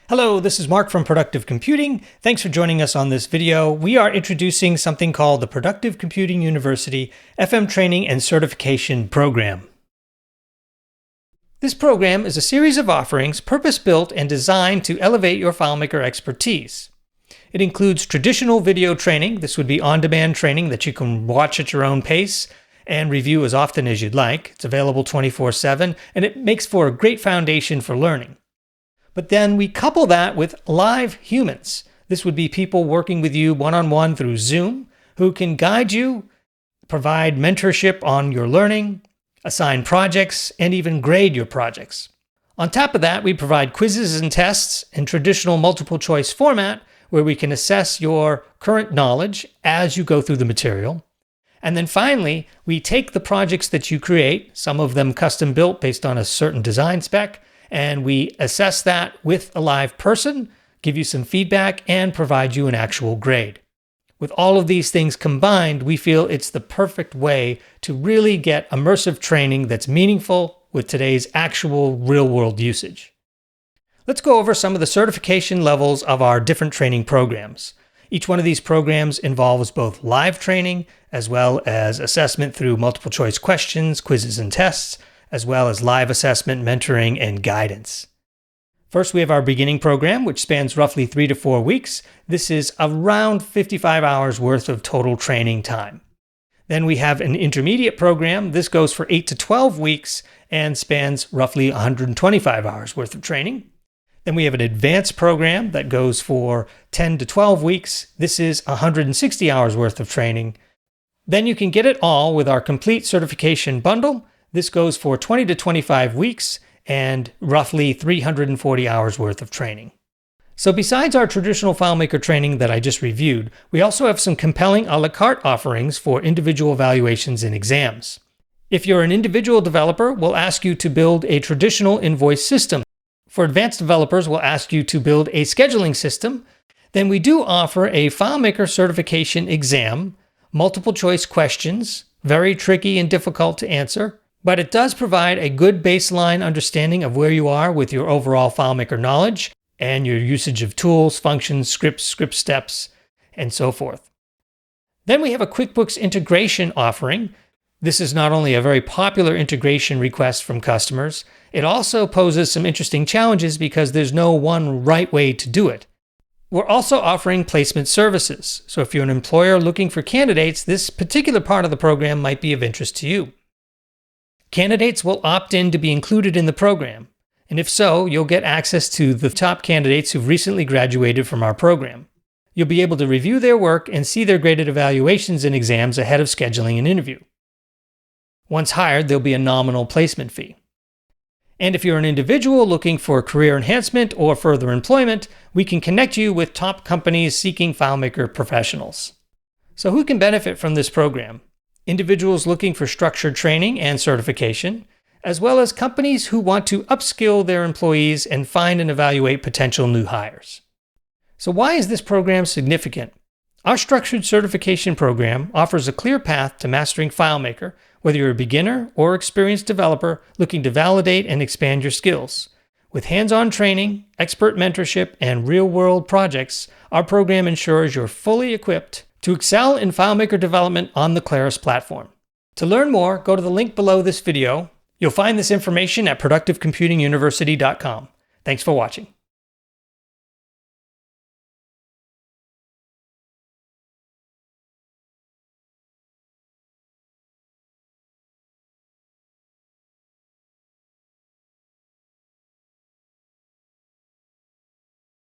Hello, this is Mark from Productive Computing. Thanks for joining us on this video. We are introducing something called the Productive Computing University FM Training and Certification Program. This program is a series of offerings purpose-built and designed to elevate your FileMaker expertise. It includes traditional video training. This would be on-demand training that you can watch at your own pace and review as often as you'd like. It's available 24/7, and it makes for a great foundation for learning. But then we couple that with live humans. This would be people working with you one-on-one through Zoom who can guide you, provide mentorship on your learning, assign projects, and even grade your projects. On top of that, we provide quizzes and tests in traditional multiple choice format where we can assess your current knowledge as you go through the material. And then finally, we take the projects that you create, some of them custom built based on a certain design spec, and we assess that with a live person, give you some feedback, and provide you an actual grade. With all of these things combined, we feel it's the perfect way to really get immersive training that's meaningful with today's actual real-world usage. Let's go over some of the certification levels of our different training programs. Each one of these programs involves both live training as well as assessment through multiple choice questions, quizzes, and tests, as well as live assessment, mentoring, and guidance. First, we have our beginning program, which spans roughly 3 to 4 weeks. This is around 55 hours worth of total training time. Then we have an intermediate program. This goes for 8 to 12 weeks and spans roughly 125 hours worth of training. Then we have an advanced program that goes for 10 to 12 weeks. This is 160 hours worth of training. Then you can get it all with our complete certification bundle. This goes for 20 to 25 weeks and roughly 340 hours worth of training. So besides our traditional FileMaker training that I just reviewed, we also have some compelling a la carte offerings for individual evaluations and exams. If you're an individual developer, we'll ask you to build a traditional invoice system. For advanced developers, we'll ask you to build a scheduling system. Then we do offer a FileMaker certification exam, multiple choice questions, very tricky and difficult to answer, but it does provide a good baseline understanding of where you are with your overall FileMaker knowledge and your usage of tools, functions, scripts, script steps, and so forth. Then we have a QuickBooks integration offering. This is not only a very popular integration request from customers, it also poses some interesting challenges because there's no one right way to do it. We're also offering placement services. So if you're an employer looking for candidates, this particular part of the program might be of interest to you. Candidates will opt in to be included in the program, and if so, you'll get access to the top candidates who've recently graduated from our program. You'll be able to review their work and see their graded evaluations and exams ahead of scheduling an interview. Once hired, there'll be a nominal placement fee. And if you're an individual looking for career enhancement or further employment, we can connect you with top companies seeking FileMaker professionals. So who can benefit from this program? Individuals looking for structured training and certification, as well as companies who want to upskill their employees and find and evaluate potential new hires. So why is this program significant? Our structured certification program offers a clear path to mastering FileMaker, whether you're a beginner or experienced developer looking to validate and expand your skills. With hands-on training, expert mentorship, and real-world projects, our program ensures you're fully equipped to excel in FileMaker development on the Claris platform. To learn more, go to the link below this video. You'll find this information at productivecomputinguniversity.com. Thanks for watching.